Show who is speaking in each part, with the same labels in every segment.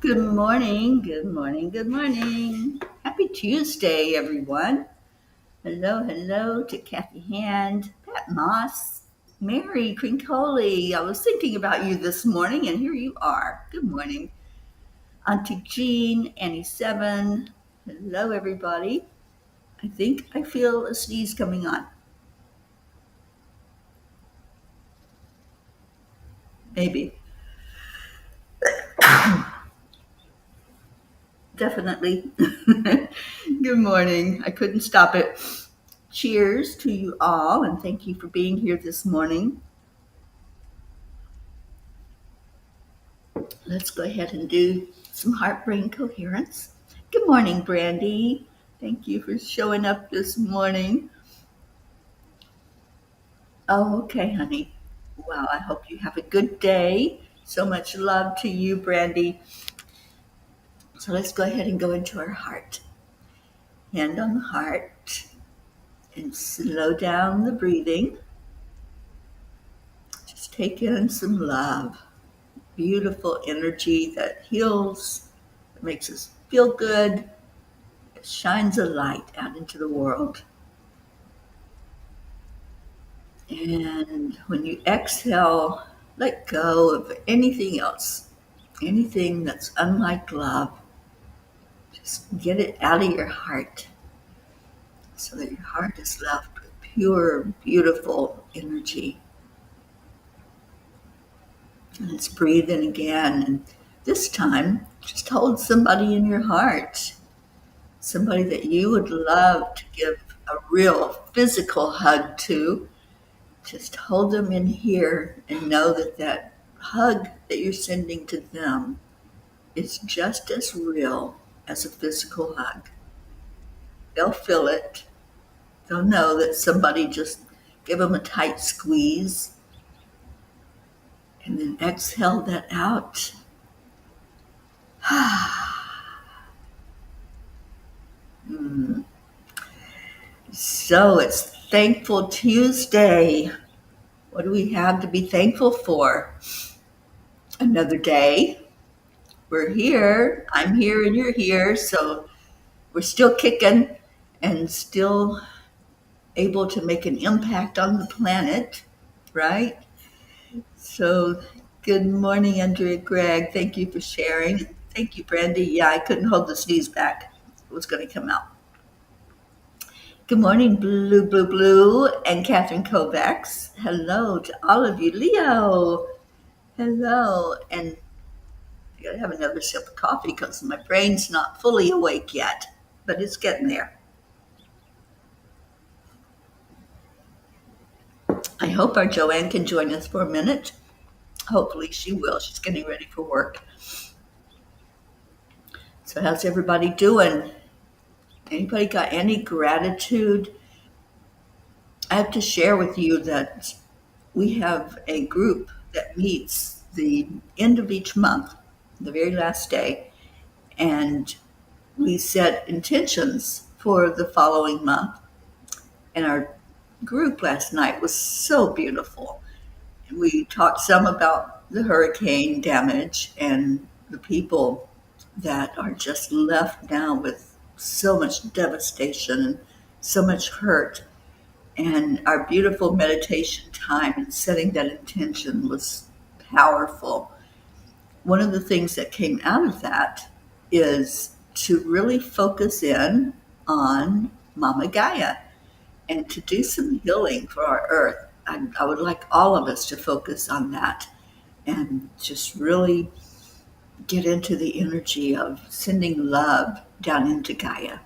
Speaker 1: Good morning, good morning, good morning. Happy Tuesday, everyone. Hello to Kathy Hand, Pat Moss, Mary Crincoli. I was thinking about you this morning, and here you are. Good morning. Auntie Jean, Annie Seven. Hello, everybody. I think I feel a sneeze coming on. Maybe. Definitely. Good morning. I couldn't stop it. Cheers to you all, and thank you for being here this morning. Let's go ahead and do some heart brain coherence. Good morning, Brandy. Thank you for showing up this morning. Oh, okay, honey. Well, I hope you have a good day. So much love to you, Brandy. So let's go ahead and go into our heart. Hand on the heart and slow down the breathing. Just take in some love. Beautiful energy that heals, that makes us feel good, it shines a light out into the world. And when you exhale, let go of anything else, anything that's unlike love. Just get it out of your heart so that your heart is left with pure, beautiful energy. And let's breathe in again. And this time, just hold somebody in your heart, somebody that you would love to give a real physical hug to. Just hold them in here and know that that hug that you're sending to them is just as real as a physical hug. They'll feel it. They'll know that somebody just give them a tight squeeze and then exhale that out. Mm. So it's Thankful Tuesday. What do we have to be thankful for? Another day. We're here. I'm here and you're here. So we're still kicking and still able to make an impact on the planet, right? So, good morning, Andrea Gregg. Thank you for sharing. Thank you, Brandy. Yeah, I couldn't hold the sneeze back. It was going to come out. Good morning, Blue, and Catherine Kovacs. Hello to all of you. Leo, hello. And I got to have another sip of coffee because my brain's not fully awake yet, but it's getting there. I hope our Joanne can join us for a minute. Hopefully she will. She's getting ready for work. So how's everybody doing? Anybody got any gratitude? I have to share with you that we have a group that meets the end of each month, the very last day, and we set intentions for the following month. And our group last night was so beautiful. We talked some about the hurricane damage and the people that are just left now with so much devastation and so much hurt. And our beautiful meditation time and setting that intention was powerful. One of the things that came out of that is to really focus in on Mama Gaia and to do some healing for our earth. I would like all of us to focus on that and just really get into the energy of sending love down into Gaia.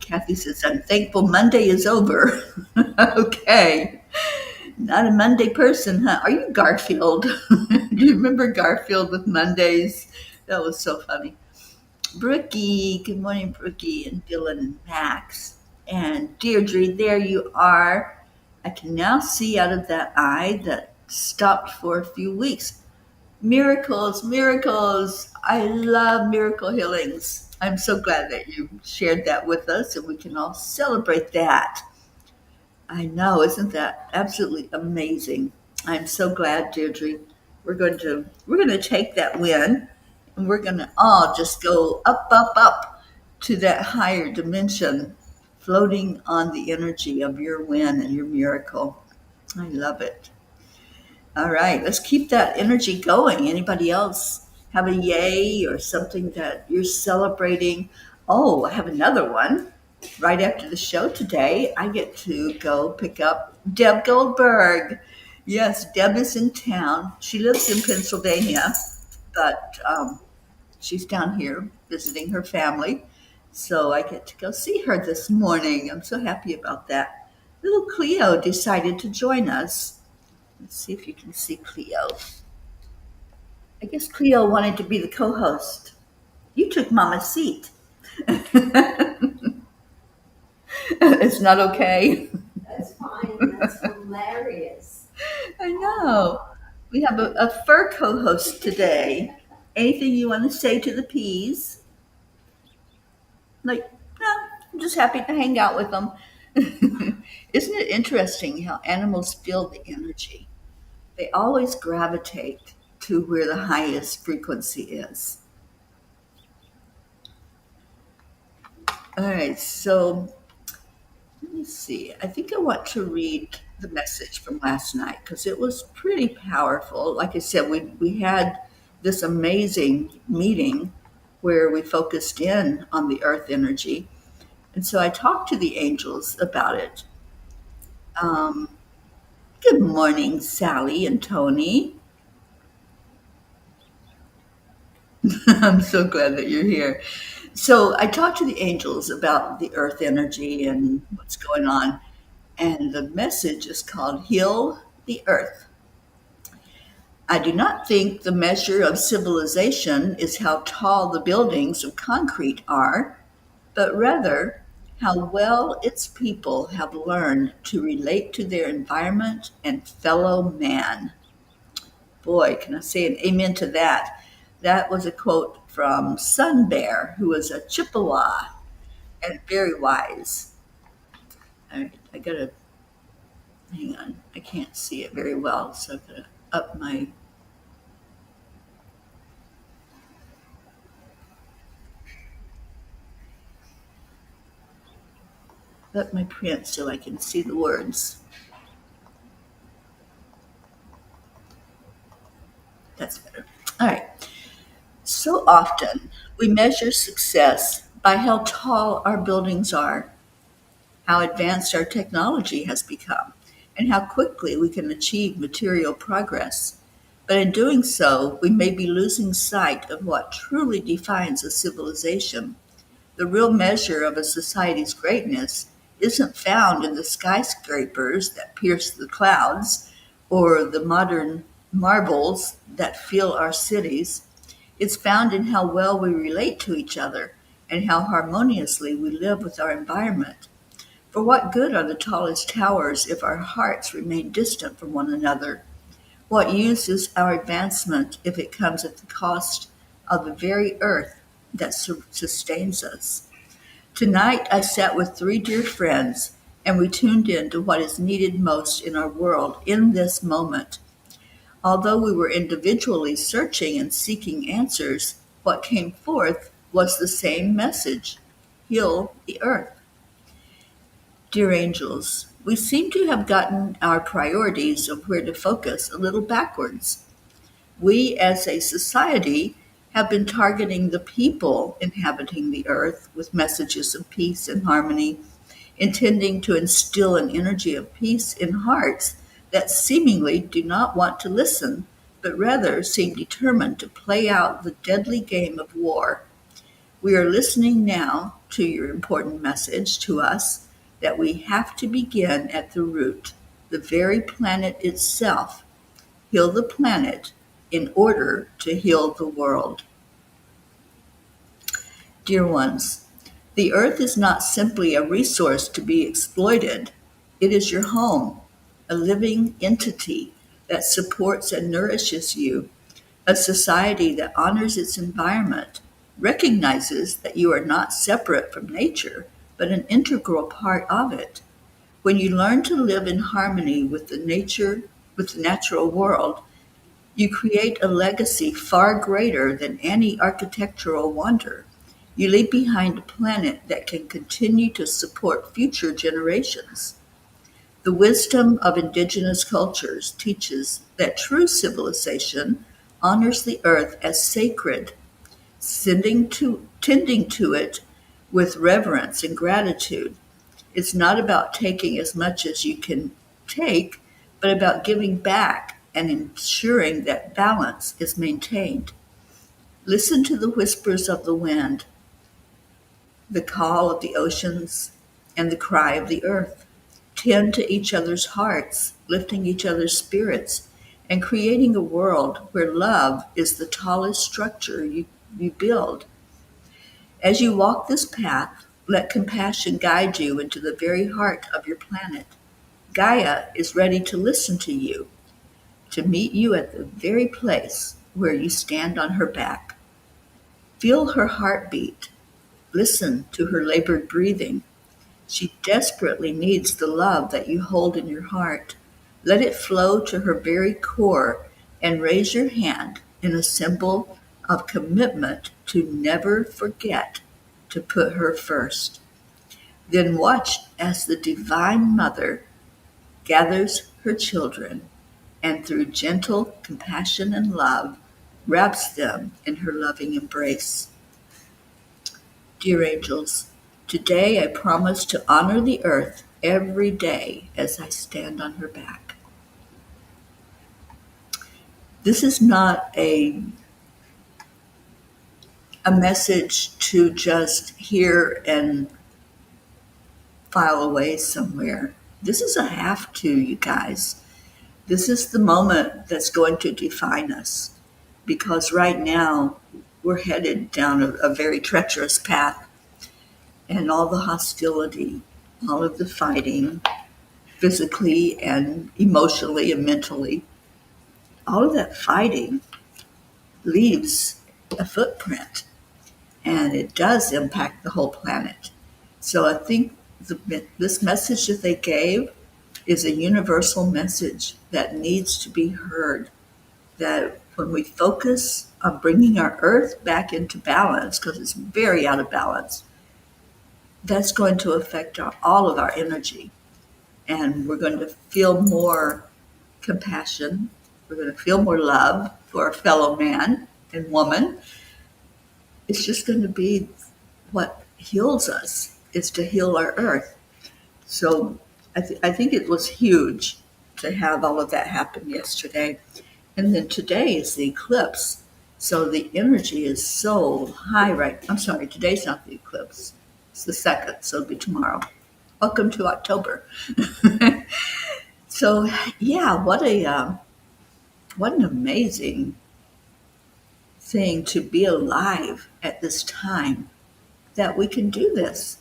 Speaker 1: Kathy says, I'm thankful Monday is over. Okay. Not a Monday person, huh? Are you Garfield? Do you remember Garfield with Mondays? That was so funny. Brookie, good morning, Brookie, and Dylan and Max. And Deirdre, there you are. I can now see out of that eye that stopped for a few weeks. Miracles, miracles. I love miracle healings. I'm so glad that you shared that with us and we can all celebrate that. I know, isn't that absolutely amazing? I'm so glad, Deirdre, we're going to take that win and we're going to all just go up, up, up to that higher dimension, floating on the energy of your win and your miracle. I love it. All right, let's keep that energy going. Anybody else have a yay or something that you're celebrating? Oh, I have another one. Right after the show today, I get to go pick up Deb Goldberg. Yes, Deb is in town. She lives in Pennsylvania, but she's down here visiting her family. So I get to go see her this morning. I'm so happy about that. Little Cleo decided to join us. Let's see if you can see Cleo. I guess Cleo wanted to be the co host. You took Mama's seat. It's not okay.
Speaker 2: That's fine. That's hilarious.
Speaker 1: I know. We have a fur co host today. Anything you want to say to the peas? Like, no, I'm just happy to hang out with them. Isn't it interesting how animals feel the energy? They always gravitate to where the highest frequency is. All right, so let me see. I think I want to read the message from last night because it was pretty powerful. Like I said, we had this amazing meeting where we focused in on the earth energy. And so I talked to the angels about it. Um, Good morning, Sally and Tony. I'm so glad that you're here. So I talked to the angels about the earth energy and what's going on. And the message is called Heal the Earth. I do not think the measure of civilization is how tall the buildings of concrete are, but rather how well its people have learned to relate to their environment and fellow man. Boy, can I say an amen to that? That was a quote from Sun Bear, who was a Chippewa and very wise. All right, I gotta hang on. I can't see it very well, so I'm gonna up my. Up my print so I can see the words. That's better. All right. So often we measure success by how tall our buildings are, how advanced our technology has become, and how quickly we can achieve material progress. But in doing so, we may be losing sight of what truly defines a civilization. The real measure of a society's greatness isn't found in the skyscrapers that pierce the clouds or the modern marbles that fill our cities. It's found in how well we relate to each other and how harmoniously we live with our environment. For what good are the tallest towers if our hearts remain distant from one another? What use is our advancement if it comes at the cost of the very earth that sustains us? Tonight, I sat with three dear friends and we tuned in to what is needed most in our world in this moment. Although we were individually searching and seeking answers, what came forth was the same message: heal the earth. Dear angels, we seem to have gotten our priorities of where to focus a little backwards. We as a society have been targeting the people inhabiting the earth with messages of peace and harmony, intending to instill an energy of peace in hearts that seemingly do not want to listen, but rather seem determined to play out the deadly game of war. We are listening now to your important message to us that we have to begin at the root, the very planet itself. Heal the planet in order to heal the world. Dear ones, the earth is not simply a resource to be exploited. It is your home, a living entity that supports and nourishes you, a society that honors its environment, recognizes that you are not separate from nature, but an integral part of it. When you learn to live in harmony with the natural world, You create a legacy far greater than any architectural wonder. You leave behind a planet that can continue to support future generations. The wisdom of indigenous cultures teaches that true civilization honors the earth as sacred, tending to it with reverence and gratitude. It's not about taking as much as you can take, but about giving back and ensuring that balance is maintained. Listen to the whispers of the wind, the call of the oceans, and the cry of the earth. Tend to each other's hearts, lifting each other's spirits, and creating a world where love is the tallest structure you build. As you walk this path, let compassion guide you into the very heart of your planet. Gaia is ready to listen to you, to meet you at the very place where you stand on her back. Feel her heartbeat. Listen to her labored breathing. She desperately needs the love that you hold in your heart. Let it flow to her very core and raise your hand in a symbol of commitment to never forget to put her first. Then watch as the Divine Mother gathers her children and through gentle compassion and love wraps them in her loving embrace. Dear angels, today I promise to honor the earth every day as I stand on her back. This is not a message to just hear and file away somewhere. This is a have to, you guys. This is the moment that's going to define us because right now we're headed down a very treacherous path, and all the hostility, all of the fighting, physically and emotionally and mentally, all of that fighting leaves a footprint and it does impact the whole planet. So I think this message that they gave is a universal message that needs to be heard. That when we focus on bringing our earth back into balance, because it's very out of balance, that's going to affect all of our energy. And we're going to feel more compassion. We're going to feel more love for our fellow man and woman. It's just going to be what heals us, is to heal our earth. So I think it was huge to have all of that happen yesterday. And then today is the eclipse. So the energy is so high right. I'm sorry, today's not the eclipse. It's the second, so it'll be tomorrow. Welcome to October. So yeah, what an amazing thing to be alive at this time that we can do this.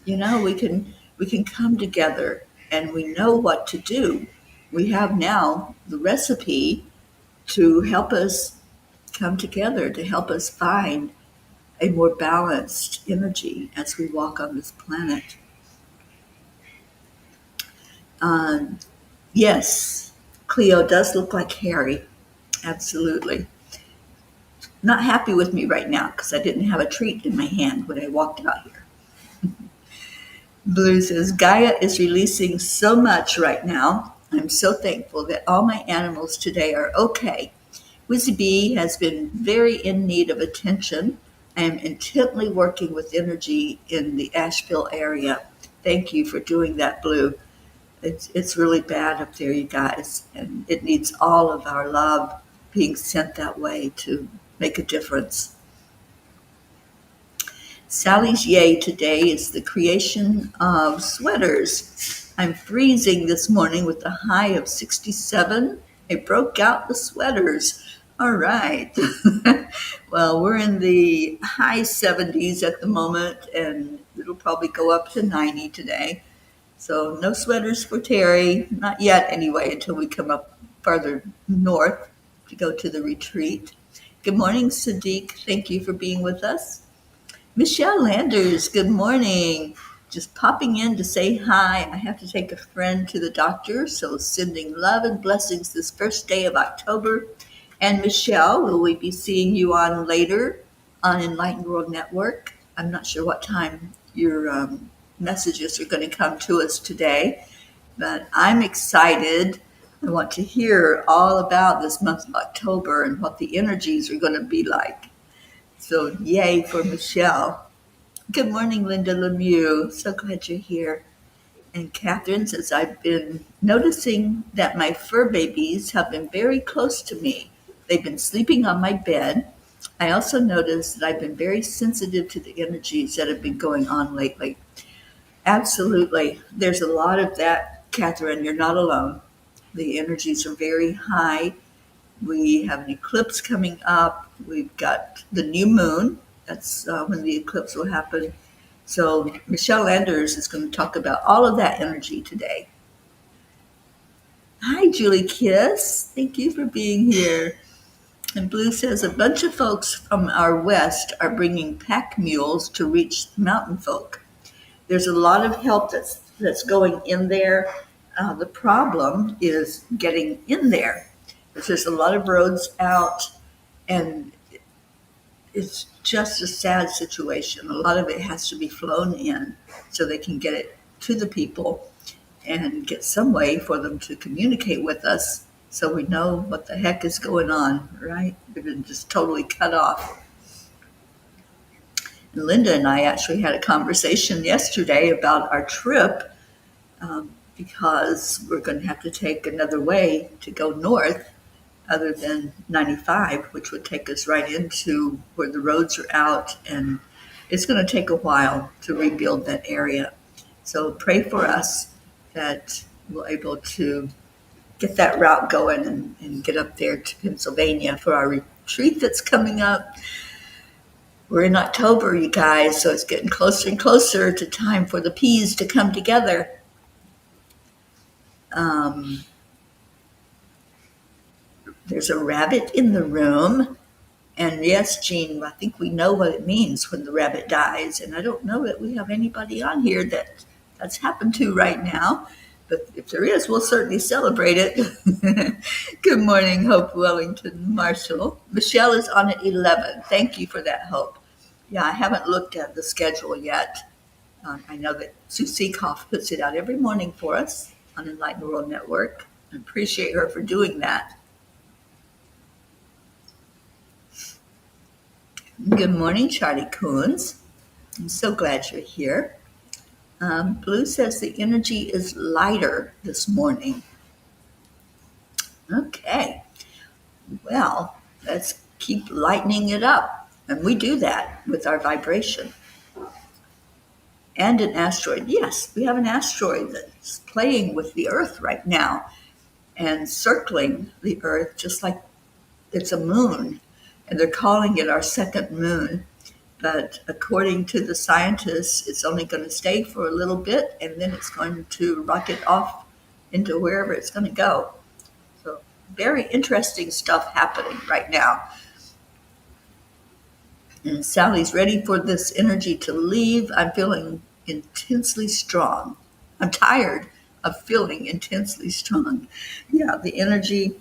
Speaker 1: You know, we can come together and we know what to do. We have now the recipe to help us come together, to help us find a more balanced energy as we walk on this planet. Um, yes, Cleo does look like Harry. Absolutely. Not happy with me right now because I didn't have a treat in my hand when I walked out here. Blue says, Gaia is releasing so much right now. I'm so thankful that all my animals today are okay. Wizzy Bee has been very in need of attention. I am intently working with energy in the Asheville area. Thank you for doing that, Blue. It's really bad up there, you guys, and it needs all of our love being sent that way to make a difference. Sally's yay today is the creation of sweaters. I'm freezing this morning with a high of 67. I broke out the sweaters. All right. Well, we're in the high 70s at the moment, and it'll probably go up to 90 today. So no sweaters for Teri, not yet anyway, until we come up farther north to go to the retreat. Good morning, Sadiq. Thank you for being with us. Michelle Landers, good morning. Just popping in to say hi. I have to take a friend to the doctor, so sending love and blessings this first day of October. And Michelle, will we be seeing you on later on Enlightened World Network? I'm not sure what time your messages are going to come to us today, but I'm excited. I want to hear all about this month of October and what the energies are going to be like. So, yay for Michelle. Good morning, Linda Lemieux. So glad you're here. And Catherine says, I've been noticing that my fur babies have been very close to me. They've been sleeping on my bed. I also noticed that I've been very sensitive to the energies that have been going on lately. Absolutely. There's a lot of that, Catherine. You're not alone. The energies are very high. We have an eclipse coming up. We've got the new moon. That's when the eclipse will happen. So Michelle Anders is going to talk about all of that energy today. Hi, Julie Kiss. Thank you for being here. And Blue says a bunch of folks from our west are bringing pack mules to reach mountain folk. There's a lot of help that's going in there. The problem is getting in there. There's a lot of roads out, and it's just a sad situation. A lot of it has to be flown in so they can get it to the people and get some way for them to communicate with us so we know what the heck is going on, right? We've been just totally cut off. And Linda and I actually had a conversation yesterday about our trip because we're going to have to take another way to go north other than 95, which would take us right into where the roads are out, and it's going to take a while to rebuild that area. So pray for us that we're able to get that route going and get up there to Pennsylvania for our retreat that's coming up. We're in October, you guys, so it's getting closer and closer to time for the peas to come together. There's a rabbit in the room. And yes, Jean, I think we know what it means when the rabbit dies. And I don't know that we have anybody on here that's happened to right now. But if there is, we'll certainly celebrate it. Good morning, Hope Wellington Marshall. Michelle is on at 11. Thank you for that, Hope. Yeah, I haven't looked at the schedule yet. I know that Sue Seekoff puts it out every morning for us on Enlightened World Network. I appreciate her for doing that. Good morning, Charlie Coons. I'm so glad you're here. Blue says the energy is lighter this morning. Okay, well, let's keep lightening it up. And we do that with our vibration. And an asteroid. Yes, we have an asteroid that's playing with the Earth right now and circling the Earth just like it's a moon. And they're calling it our second moon. But according to the scientists, it's only going to stay for a little bit, and then it's going to rocket off into wherever it's going to go. So very interesting stuff happening right now. And Sally's ready for this energy to leave. I'm feeling intensely strong. I'm tired of feeling intensely strong. Yeah, the energy,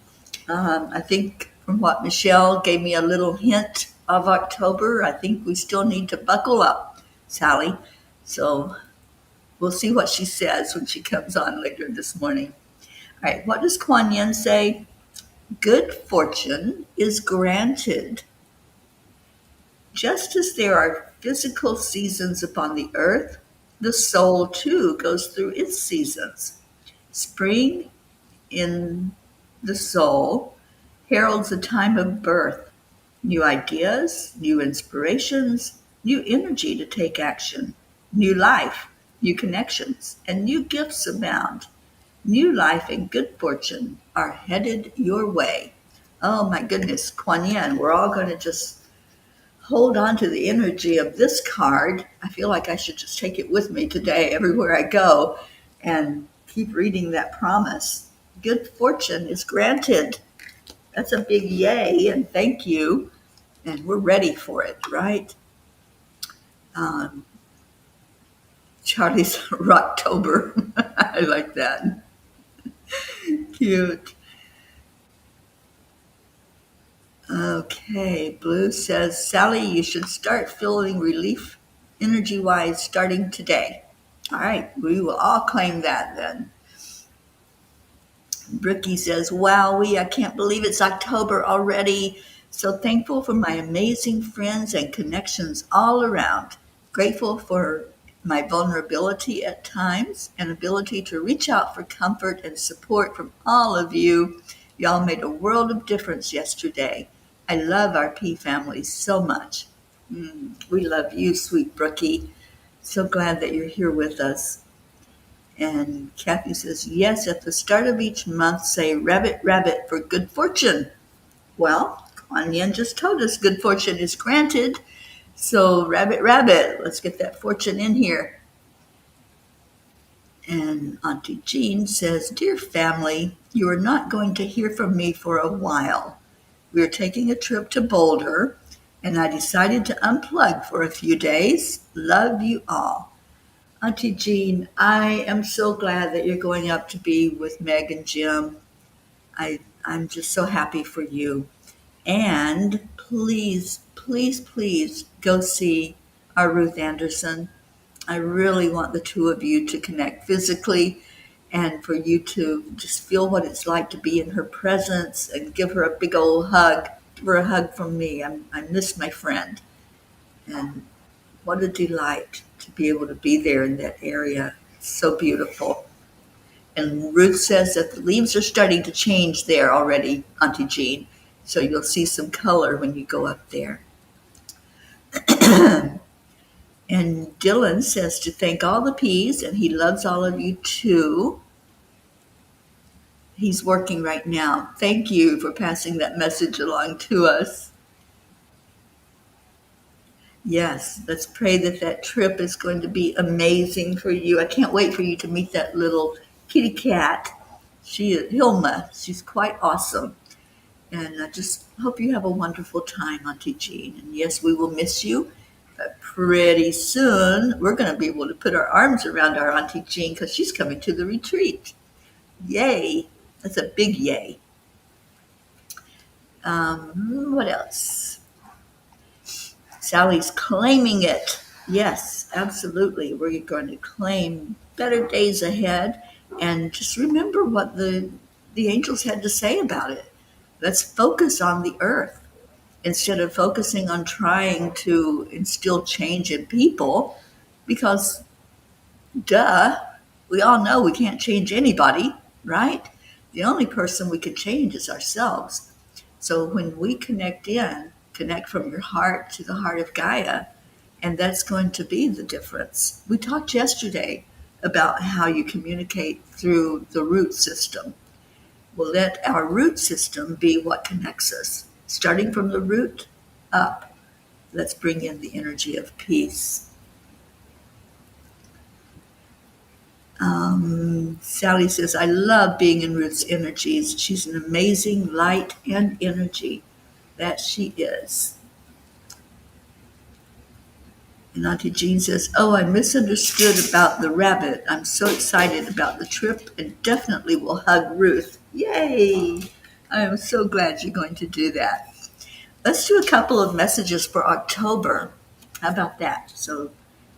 Speaker 1: I think from what Michelle gave me a little hint of October, I think we still need to buckle up, Sally. So we'll see what she says when she comes on later this morning. All right, what does Kuan Yin say? Good fortune is granted. Just as there are physical seasons upon the earth, the soul too goes through its seasons. Spring in the soul heralds a time of birth, new ideas, new inspirations, new energy to take action, new life, new connections, and new gifts abound. New life and good fortune are headed your way. Oh my goodness, Kuan Yin, we're all going to just hold on to the energy of this card. I feel like I should just take it with me today everywhere I go and keep reading that promise. Good fortune is granted. That's a big yay and thank you. And we're ready for it, right? Um, Charlie's Rocktober. I like that. Cute. Okay, Blue says, Sally, you should start feeling relief energy wise starting today. All right, we will all claim that then. Brookie says, Wowee, I can't believe it's October already. So thankful for my amazing friends and connections all around. Grateful for my vulnerability at times and ability to reach out for comfort and support from all of you. Y'all made a world of difference yesterday. I love our P family so much. We love you, sweet Brookie. So glad that you're here with us. And Kathy says, yes, at the start of each month, say rabbit, rabbit for good fortune. Well, Kuan Yin just told us good fortune is granted. So rabbit, rabbit, let's get that fortune in here. And Auntie Jean says, dear family, you are not going to hear from me for a while. We are taking a trip to Boulder, and I decided to unplug for a few days. Love you all. Auntie Jean, I am so glad that you're going up to be with Meg and Jim. I'm just so happy for you. And please, please, please go see our Ruth Anderson. I really want the two of you to connect physically and for you to just feel what it's like to be in her presence and give her a big old hug. Give her a hug from me. I miss my friend. And what a delight to be able to be there in that area. It's so beautiful. And Ruth says that the leaves are starting to change there already, Auntie Jean. So you'll see some color when you go up there. And Dylan says to thank all the P's, and he loves all of you too. He's working right now. Thank you for passing that message along to us. Yes, let's pray that that trip is going to be amazing for you. I can't wait for you to meet that little kitty cat. She is Hilma. She's quite awesome. And I just hope you have a wonderful time, Auntie Jean. And yes, we will miss you. But pretty soon, we're going to be able to put our arms around our Auntie Jean because she's coming to the retreat. Yay. That's a big yay. What else? Sally's claiming it. Yes, absolutely. We're going to claim better days ahead and just remember what the angels had to say about it. Let's focus on the earth instead of focusing on trying to instill change in people because, duh, we all know we can't change anybody, right? The only person we can change is ourselves. So when we connect from your heart to the heart of Gaia, and that's going to be the difference. We talked yesterday about how you communicate through the root system. Well, let our root system be what connects us. Starting from the root up, let's bring in the energy of peace. Sally says, I love being in Ruth's energies. She's an amazing light and energy. That she is. And Auntie Jean says, oh, I misunderstood about the rabbit. I'm so excited about the trip and definitely will hug Ruth. Yay! I am so glad you're going to do that. Let's do a couple of messages for October. How about that? So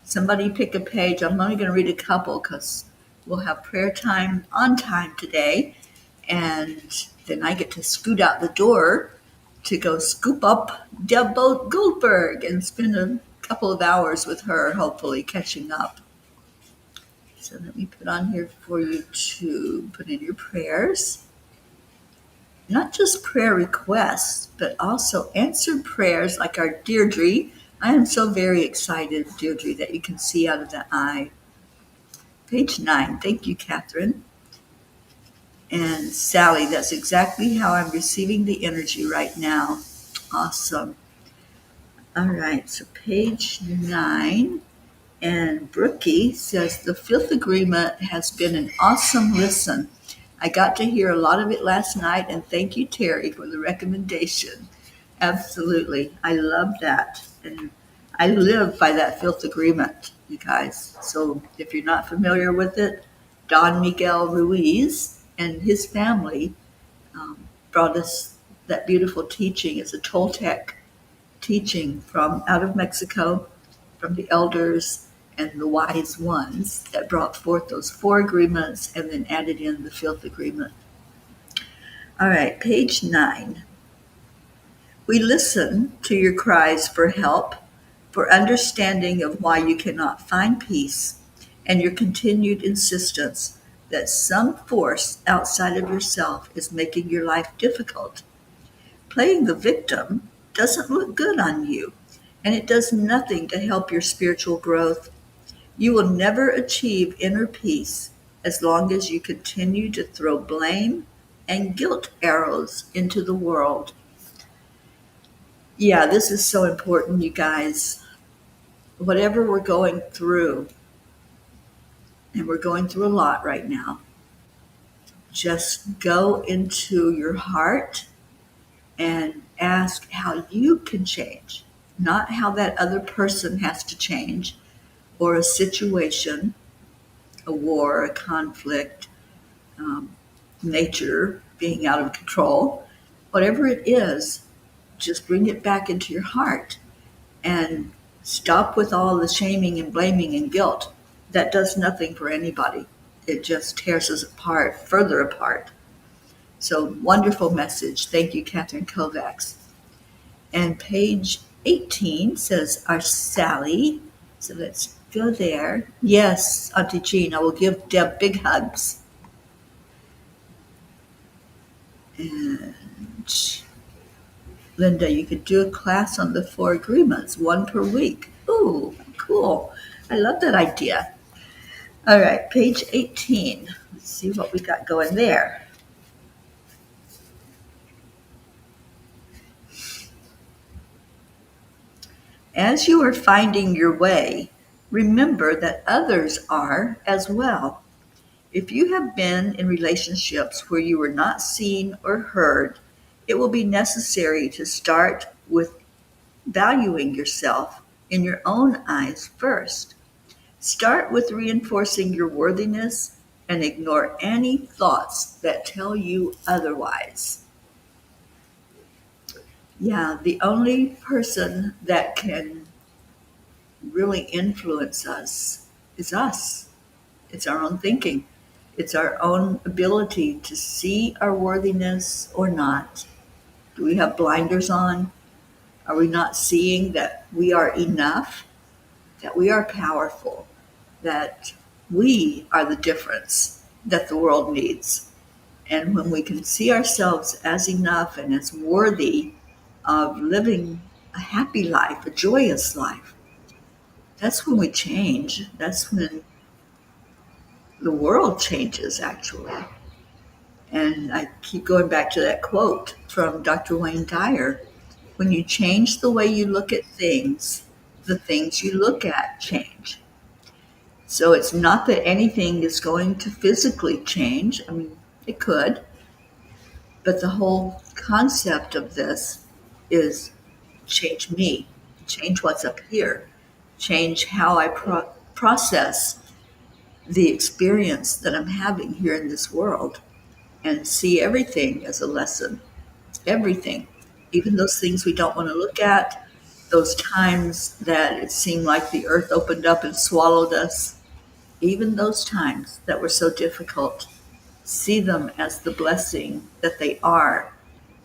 Speaker 1: somebody pick a page. I'm only going to read a couple because we'll have prayer time on time today. And then I get to scoot out the door to go scoop up Deb Goldberg and spend a couple of hours with her, hopefully catching up. So let me put on here for you to put in your prayers. Not just prayer requests, but also answered prayers like our Deirdre. I am so very excited, Deirdre, that you can see out of the eye. Page 9. Thank you, Catherine. And Sally, that's exactly how I'm receiving the energy right now. Awesome. All right, so page 9. And Brookie says, the fifth agreement has been an awesome listen. I got to hear a lot of it last night, and thank you, Teri, for the recommendation. Absolutely. I love that. And I live by that fifth agreement, you guys. So if you're not familiar with it, Don Miguel Ruiz and his family brought us that beautiful teaching is a Toltec teaching from out of Mexico, from the elders and the wise ones that brought forth those four agreements and then added in the fifth agreement. All right, page 9. We listen to your cries for help, for understanding of why you cannot find peace, and your continued insistence that some force outside of yourself is making your life difficult. Playing the victim doesn't look good on you, and it does nothing to help your spiritual growth. You will never achieve inner peace as long as you continue to throw blame and guilt arrows into the world. Yeah, this is so important, you guys. Whatever we're going through, and we're going through a lot right now, just go into your heart and ask how you can change, not how that other person has to change, or a situation, a war, a conflict, um, nature being out of control. Whatever it is, just bring it back into your heart and stop with all the shaming and blaming and guilt. That does nothing for anybody. It just tears us apart, further apart. So wonderful message. Thank you, Catherine Kovacs. And page 18 says, Our Sally. So let's go there. Yes, Auntie Jean, I will give Deb big hugs. And Linda, you could do a class on the four agreements, one per week. Ooh, cool. I love that idea. All right, page 18. Let's see what we got going there. As you are finding your way, remember that others are as well. If you have been in relationships where you were not seen or heard, it will be necessary to start with valuing yourself in your own eyes first. Start with reinforcing your worthiness and ignore any thoughts that tell you otherwise. Yeah, the only person that can really influence us is us. It's our own thinking. It's our own ability to see our worthiness or not. Do we have blinders on? Are we not seeing that we are enough, that we are powerful, that we are the difference that the world needs? And when we can see ourselves as enough and as worthy of living a happy life, a joyous life, that's when we change. That's when the world changes, actually. And I keep going back to that quote from Dr. Wayne Dyer. When you change the way you look at things, the things you look at change. So it's not that anything is going to physically change. I mean, it could, but the whole concept of this is change me, change what's up here, change how I process the experience that I'm having here in this world, and see everything as a lesson. Everything, even those things we don't want to look at, those times that it seemed like the earth opened up and swallowed us, even those times that were so difficult, see them as the blessing that they are,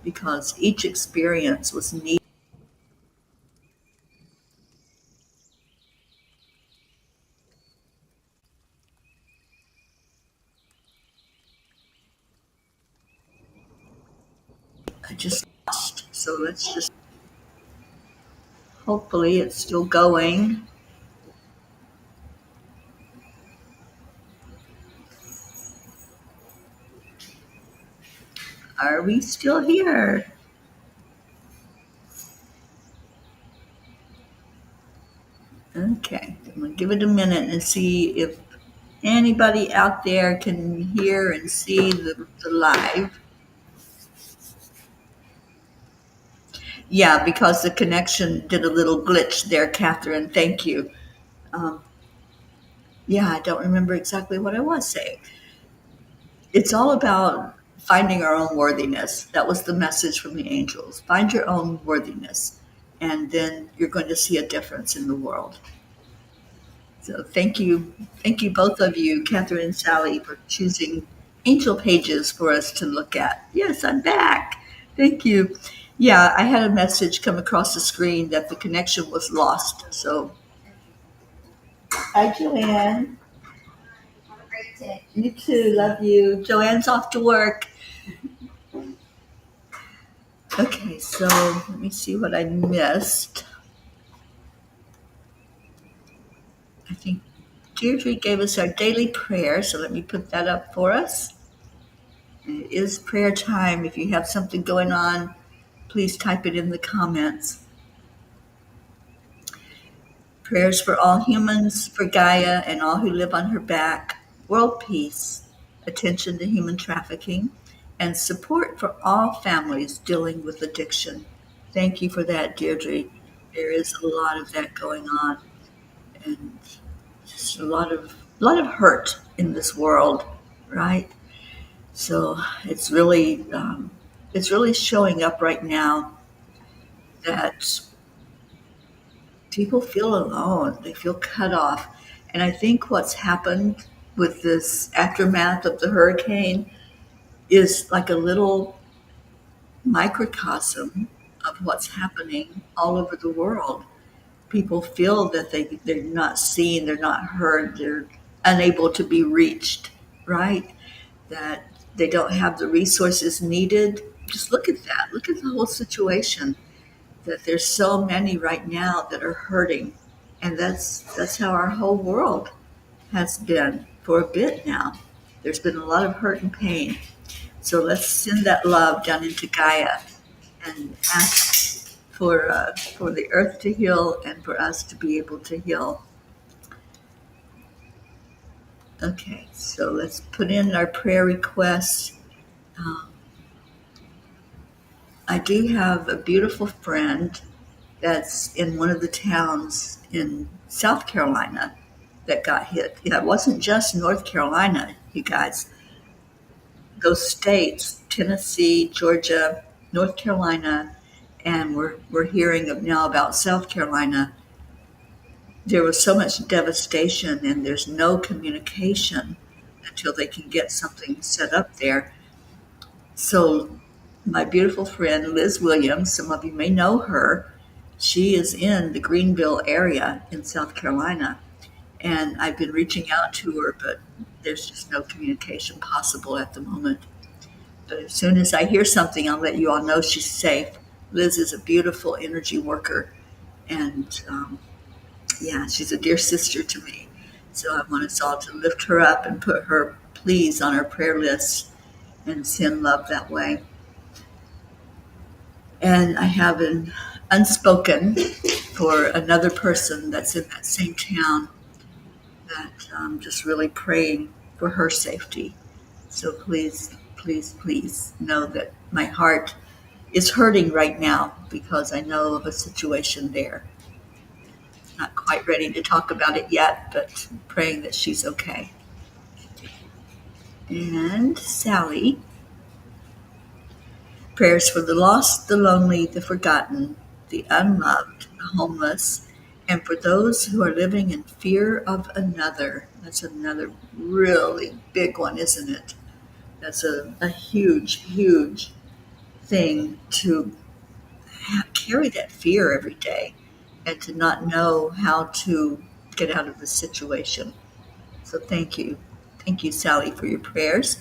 Speaker 1: because each experience was needed. I just lost. So let's just, hopefully it's still going. Are we still here? Okay, I'm gonna give it a minute and see if anybody out there can hear and see the live. Yeah, because the connection did a little glitch there, Catherine. Thank you. Um, yeah, I don't remember exactly what I was saying. It's all about finding our own worthiness. That was the message from the angels. Find your own worthiness, and then you're going to see a difference in the world. So thank you both of you, Catherine and Sally, for choosing angel pages for us to look at. Yes, I'm back. Thank you. Yeah, I had a message come across the screen that the connection was lost. So, hi, Joanne.
Speaker 2: Have a great day.
Speaker 1: You too. Love you. Joanne's off to work. Okay, so let me see what I missed. I think Deirdre gave us our daily prayer, so let me put that up for us. It is prayer time. If you have something going on, please type it in the comments. Prayers for all humans, for Gaia and all who live on her back, world peace, attention to human trafficking, and support for all families dealing with addiction. Thank you for that, Deirdre. There is a lot of that going on, and just a lot of hurt in this world, right? So it's really showing up right now that people feel alone. They feel cut off. And I think what's happened with this aftermath of the hurricane is like a little microcosm of what's happening all over the world. People feel that they're not seen, they're not heard, they're unable to be reached, right? That they don't have the resources needed. Just look at that. Look at the whole situation. That there's so many right now that are hurting, and that's how our whole world has been for a bit now. There's been a lot of hurt and pain. So let's send that love down into Gaia and ask for the earth to heal and for us to be able to heal. Okay, so let's put in our prayer requests. Um, I do have a beautiful friend that's in one of the towns in South Carolina that got hit. Yeah, it wasn't just North Carolina, you guys. Those states, Tennessee, Georgia, North Carolina, and we're hearing of now about South Carolina. There was so much devastation, and there's no communication until they can get something set up there. So, my beautiful friend Liz Williams, some of you may know her, she is in the Greenville area in South Carolina. And I've been reaching out to her, but there's just no communication possible at the moment. But as soon as I hear something, I'll let you all know she's safe. Liz is a beautiful energy worker, and yeah, she's a dear sister to me. So I want us all to lift her up and put her, please, on our prayer list and send love that way. And I have an unspoken for another person that's in that same town that I'm just really praying for her safety. So please, please, please know that my heart is hurting right now because I know of a situation there. Not quite ready to talk about it yet, but praying that she's okay. And Sally, prayers for the lost, the lonely, the forgotten, the unloved, the homeless, and for those who are living in fear of another. That's another really big one, isn't it? That's a huge, huge thing to carry that fear every day and to not know how to get out of the situation. So thank you. Thank you, Sally, for your prayers.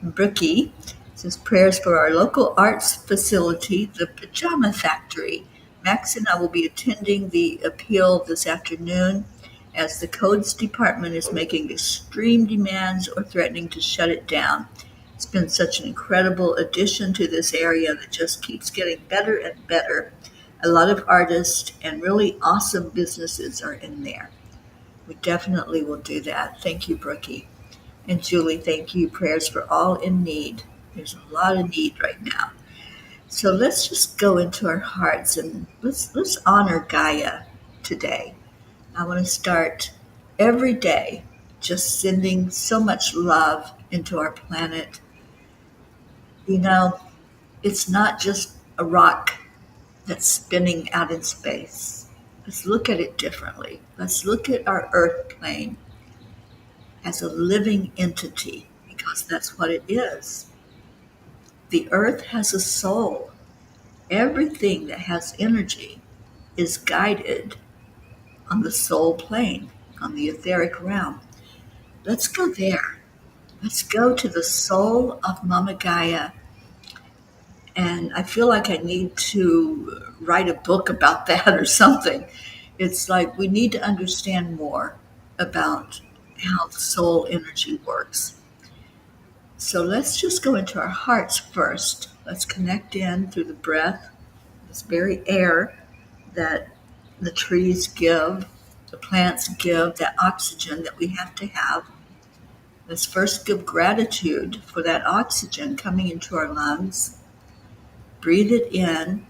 Speaker 1: Brookie says prayers for our local arts facility, the Pajama Factory. Max and I will be attending the appeal this afternoon as the codes department is making extreme demands or threatening to shut it down. It's been such an incredible addition to this area that just keeps getting better and better. A lot of artists and really awesome businesses are in there. We definitely will do that. Thank you, Brookie. And Julie, thank you. Prayers for all in need. There's a lot of need right now. So let's just go into our hearts and let's honor Gaia today. I want to start every day just sending so much love into our planet, You know, it's not just a rock that's spinning out in space. Let's look at it differently. Let's look at our earth plane as a living entity, because that's what it is. The earth has a soul. Everything that has energy is guided on the soul plane, on the etheric realm. Let's go there. Let's go to the soul of Mama Gaia. And I feel like I need to write a book about that or something. It's like we need to understand more about how soul energy works. So let's just go into our hearts first. Let's connect in through the breath, this very air that the trees give, the plants give, that oxygen that we have to have. Let's first give gratitude for that oxygen coming into our lungs. Breathe it in,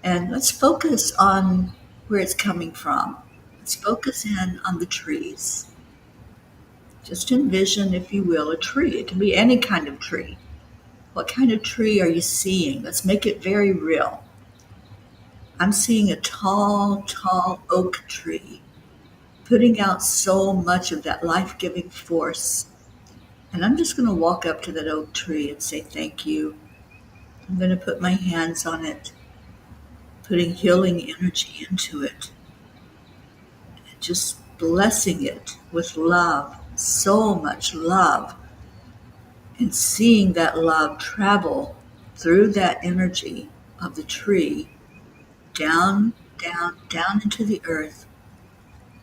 Speaker 1: and let's focus on where it's coming from. Let's focus in on the trees. Just envision, if you will, a tree. It can be any kind of tree. What kind of tree are you seeing? Let's make it very real. I'm seeing a tall, tall oak tree putting out so much of that life-giving force. And I'm just going to walk up to that oak tree and say thank you. I'm going to put my hands on it, putting healing energy into it, and just blessing it with love, so much love, and seeing that love travel through that energy of the tree down, down, down into the earth,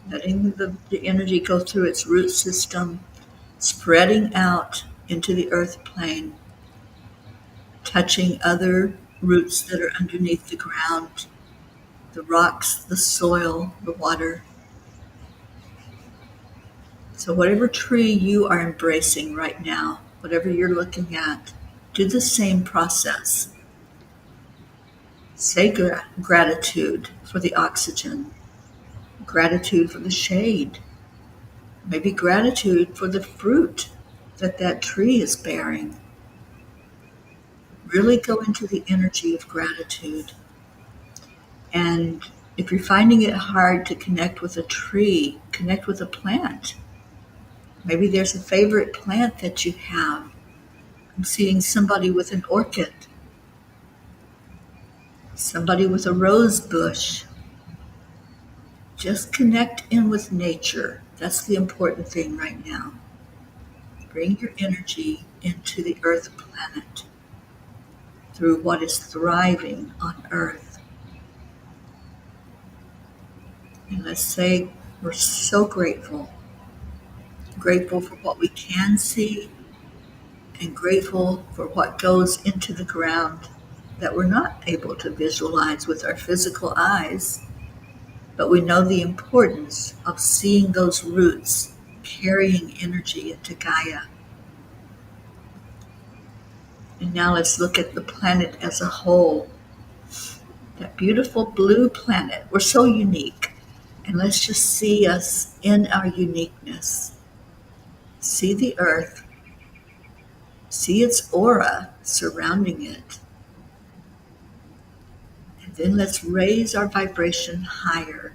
Speaker 1: letting the energy go through its root system, spreading out into the earth plane, touching other roots that are underneath the ground, the rocks, the soil, the water. So whatever tree you are embracing right now, whatever you're looking at, do the same process. Say gratitude for the oxygen, gratitude for the shade, maybe gratitude for the fruit that that tree is bearing. Really go into the energy of gratitude. And if you're finding it hard to connect with a tree, connect with a plant. Maybe there's a favorite plant that you have. I'm seeing somebody with an orchid, somebody with a rose bush. Just connect in with nature. That's the important thing right now. Bring your energy into the earth planet through what is thriving on earth. And let's say we're so grateful. Grateful for what we can see, and grateful for what goes into the ground that we're not able to visualize with our physical eyes, but we know the importance of seeing those roots carrying energy into Gaia. And now let's look at the planet as a whole. That beautiful blue planet. We're so unique. And let's just see us in our uniqueness. See the earth. See its aura surrounding it. And then let's raise our vibration higher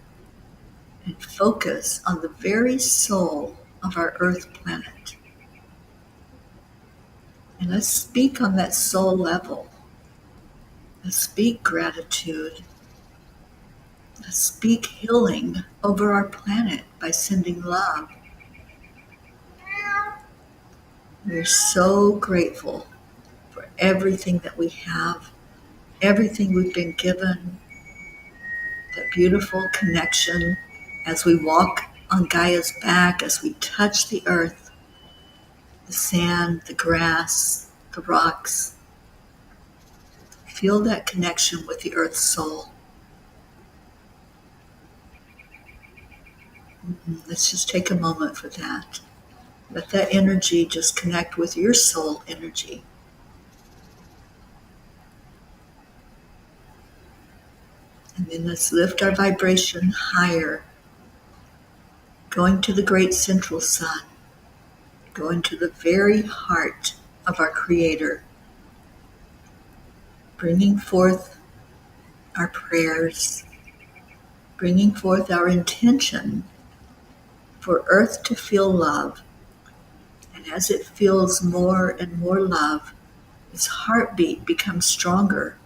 Speaker 1: and focus on the very soul of our earth planet. And let's speak on that soul level. Let's speak gratitude. Let's speak healing over our planet by sending love. We're so grateful for everything that we have, everything we've been given, that beautiful connection as we walk on Gaia's back, as we touch the earth, the sand, the grass, the rocks. Feel that connection with the earth's soul. Let's just take a moment for that. Let that energy just connect with your soul energy. And then let's lift our vibration higher, going to the great central sun, going to the very heart of our Creator. bringing forth our prayers, bringing forth our intention for Earth to feel love. And as it feels more and more love, its heartbeat becomes stronger.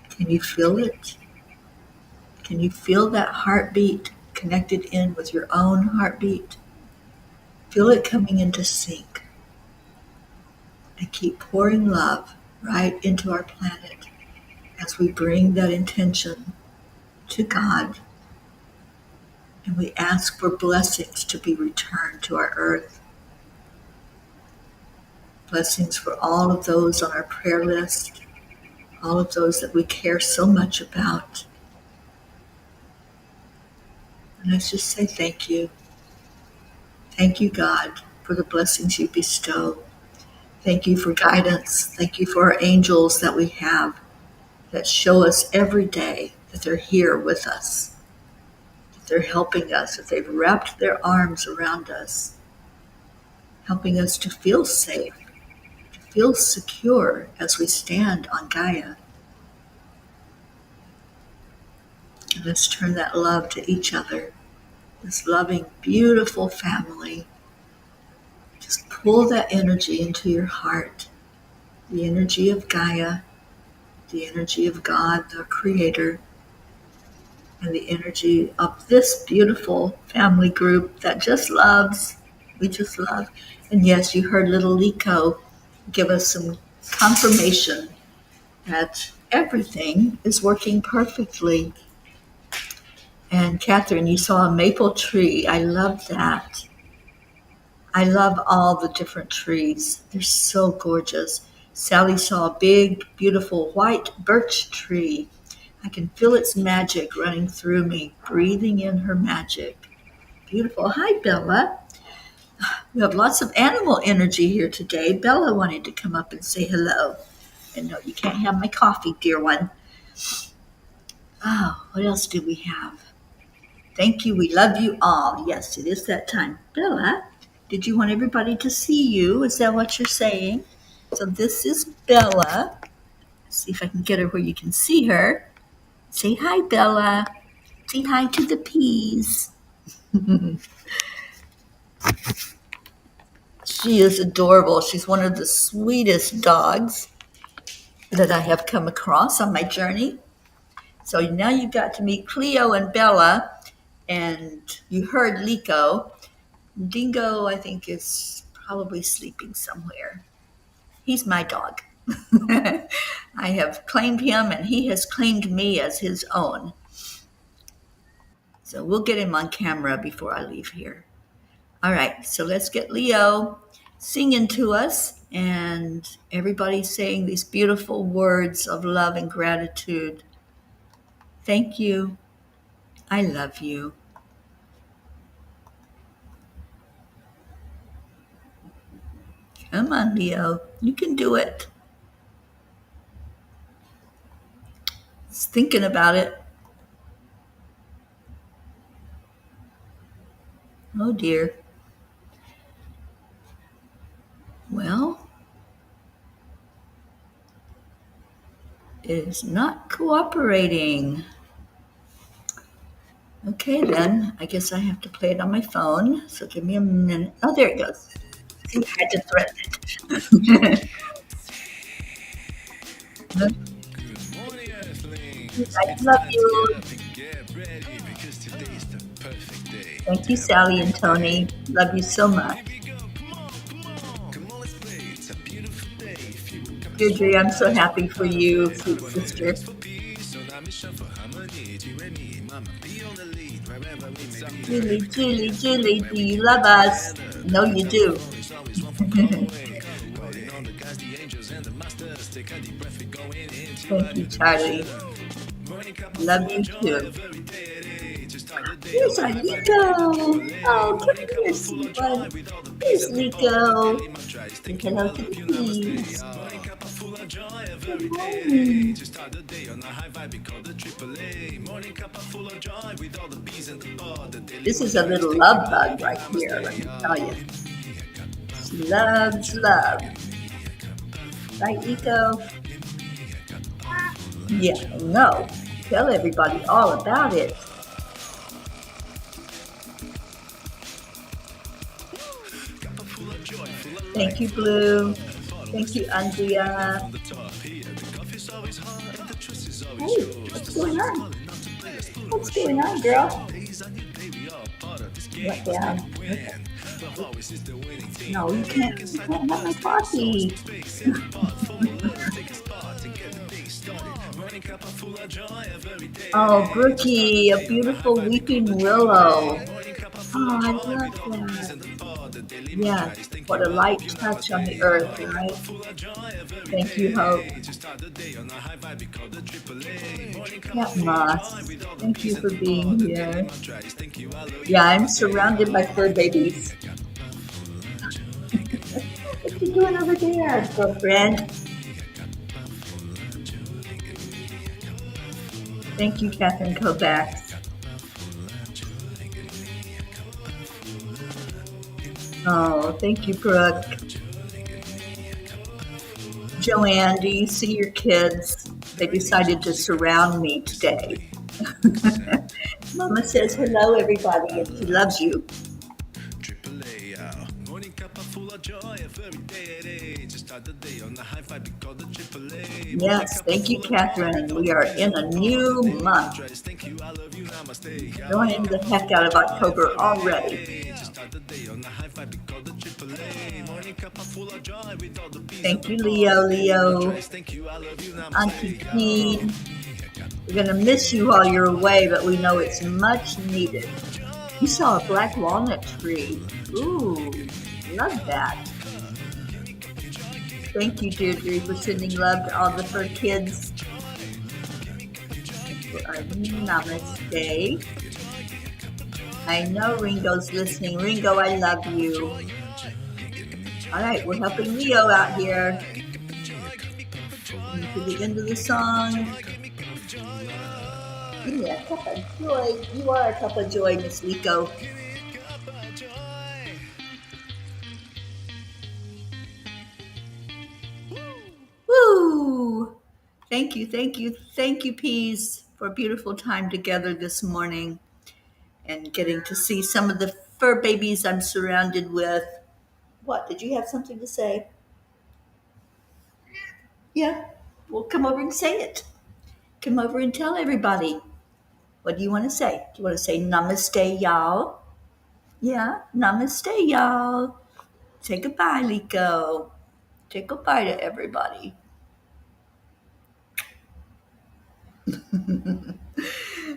Speaker 1: Can you feel it? Can you feel that heartbeat connected in with your own heartbeat? Feel it coming into sync. And keep pouring love right into our planet as we bring that intention to God. And we ask for blessings to be returned to our earth. Blessings for all of those on our prayer list, all of those that we care so much about. And let's just say thank you. Thank you, God, for the blessings you bestow. Thank you for guidance. Thank you for our angels that we have that show us every day that they're here with us, that they're helping us, that they've wrapped their arms around us, helping us to feel safe, to feel secure as we stand on Gaia. And let's turn that love to each other, this loving, beautiful family. Just pull that energy into your heart, the energy of Gaia, the energy of God, the Creator, and the energy of this beautiful family group that just loves. We just love. And yes, you heard little Liko give us some confirmation that everything is working perfectly. And Catherine, you saw a maple tree. I love that. I love all the different trees. They're so gorgeous. Sally saw a big, beautiful white birch tree. I can feel its magic running through me, breathing in her magic. Beautiful. Hi, Bella. We have lots of animal energy here today. Bella wanted to come up and say hello. And no, you can't have my coffee, dear one. Oh, what else do we have? Thank you. We love you all. Yes, it is that time. Bella, did you want everybody to see you? Is that what you're saying? So this is Bella. Let's see if I can get her where you can see her. Say hi, Bella. Say hi to the peas. She is adorable. She's one of the sweetest dogs that I have come across on my journey. So now you've got to meet Cleo and Bella, and you heard Liko. Dingo, I think, is probably sleeping somewhere. He's my dog. I have claimed him, and he has claimed me as his own. So we'll get him on camera before I leave here. All right, so let's get Leo singing to us, and everybody saying these beautiful words of love and gratitude. Thank you. I love you. Come on, Leo. You can do it. Just thinking about it. Oh, dear. Well, it is not cooperating. Okay, then. I guess I have to play it on my phone. So give me a minute. Oh, there it goes. See, I had to threaten it.
Speaker 3: Good morning, Earthlings.
Speaker 1: I
Speaker 3: It's
Speaker 1: love
Speaker 3: time to
Speaker 1: you.
Speaker 3: get up and get ready because today is the perfect day
Speaker 1: Thank
Speaker 3: to
Speaker 1: you,
Speaker 3: have a
Speaker 1: Sally and
Speaker 3: great
Speaker 1: Tony.
Speaker 3: day.
Speaker 1: Love you so much.
Speaker 3: Here we go. Come on, come on. Come on, let's play. It's a beautiful day. If you come and
Speaker 1: Deirdre, I'm so
Speaker 3: start,
Speaker 1: happy for you, sweet
Speaker 3: one
Speaker 1: sister.
Speaker 3: is for peace, so that mission for harmony. Do and me, mama, be on the lead wherever we may be.
Speaker 1: Julie,
Speaker 3: Every
Speaker 1: Julie,
Speaker 3: creative
Speaker 1: Julie,
Speaker 3: where
Speaker 1: do
Speaker 3: we
Speaker 1: you
Speaker 3: can
Speaker 1: love
Speaker 3: be
Speaker 1: us?
Speaker 3: together.
Speaker 1: I know you do.
Speaker 3: It's always one from call away. Calling on the guys, the angels, and the masters. Take a deep breath, we're going into
Speaker 1: Thank
Speaker 3: a
Speaker 1: you,
Speaker 3: new
Speaker 1: Charlie.
Speaker 3: dimension. Morning Cuppa
Speaker 1: Love
Speaker 3: full of
Speaker 1: you
Speaker 3: joy
Speaker 1: too.
Speaker 3: every day. To start the day on
Speaker 1: Here's
Speaker 3: the
Speaker 1: our
Speaker 3: high vibe, we call the
Speaker 1: Nico.
Speaker 3: triple A.
Speaker 1: Oh,
Speaker 3: Morning
Speaker 1: come here,
Speaker 3: Cuppa full
Speaker 1: sweet
Speaker 3: of joy
Speaker 1: one.
Speaker 3: with all the peace
Speaker 1: Here's
Speaker 3: and the power. The
Speaker 1: Nico.
Speaker 3: daily mantra is
Speaker 1: Say
Speaker 3: thank you, I
Speaker 1: hello to
Speaker 3: love
Speaker 1: the
Speaker 3: you,
Speaker 1: peas.
Speaker 3: namaste. Morning Cuppa full of joy
Speaker 1: Good
Speaker 3: every day.
Speaker 1: morning.
Speaker 3: To start the day on the high vibe, we call the triple A. Morning Cuppa full of joy with all the peace and the power. The daily
Speaker 1: This is a
Speaker 3: mantra is
Speaker 1: little
Speaker 3: thank you,
Speaker 1: love
Speaker 3: I love
Speaker 1: bug
Speaker 3: you,
Speaker 1: right here, let
Speaker 3: namaste.
Speaker 1: me tell you. She loves love. Right, Nico? Yeah, I know. Tell everybody all about it. Thank you, Blue. Thank you, Andrea. Hey, what's going on? What's going on, girl? What down? Okay. No, you can't. You can't have my coffee. Oh, Brookie, a beautiful weeping willow. Oh, I love that. Yes, what a light touch on the earth, right? Thank you, Hope. Cat Moss, thank you for being here. Yeah, I'm surrounded by fur babies. What you doing over there, girlfriend? Thank you, Catherine Kovacs. Oh, thank you, Brooke. Joanne, do you see your kids? They decided to surround me today. Mama says hello, everybody, and she loves you.
Speaker 3: Morning cuppa full of joy every day. Just start the day on the high vibe because the AAA.
Speaker 1: Yes, thank you, Catherine. We are in a new month.
Speaker 3: Thank you, I love you, namaste.
Speaker 1: Going the heck out of October already.
Speaker 3: Just start the day on the high vibe because the AAA. Morning cuppa full of joy with all the peace.
Speaker 1: Thank you, Leo.
Speaker 3: Thank you, I love you,
Speaker 1: Auntie
Speaker 3: namaste.
Speaker 1: P. We're going to miss you while you're away, but we know it's much needed. We saw a black walnut tree. Ooh, love that. Thank you, Deirdre, for sending love to all the fur kids. Namaste. I know Ringo's listening. Ringo, I love you. All right, we're helping Leo out here. To the end of the song. Give me a cup of joy. You are a cup of joy, Miss Lico. Woo! Thank you, Peas, for a beautiful time together this morning and getting to see some of the fur babies I'm surrounded with. What, did you have something to say? Yeah, well, come over and say it. Come over and tell everybody. What do you want to say? Do you want to say namaste, y'all? Yeah, namaste, y'all. Say goodbye, Lico. Say goodbye to everybody.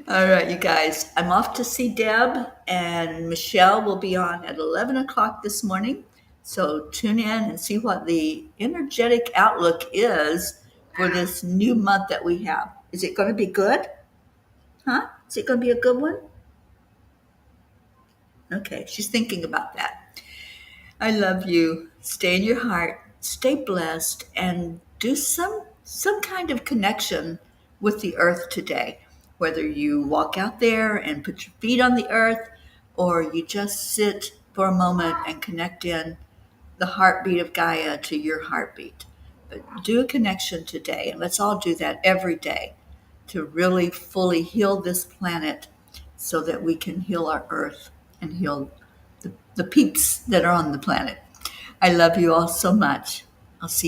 Speaker 1: All right, you guys. I'm off to see Deb, and Michelle will be on at 11 o'clock this morning. So tune in and see what the energetic outlook is for this new month that we have. Is it going to be good? Huh? Is it going to be a good one? Okay, she's thinking about that. I love you. Stay in your heart. Stay blessed, and do some kind of connection with the earth today. Whether you walk out there and put your feet on the earth, or you just sit for a moment and connect in the heartbeat of Gaia to your heartbeat. But do a connection today, and let's all do that every day to really fully heal this planet so that we can heal our earth and heal the peeps that are on the planet. I love you all so much. I'll see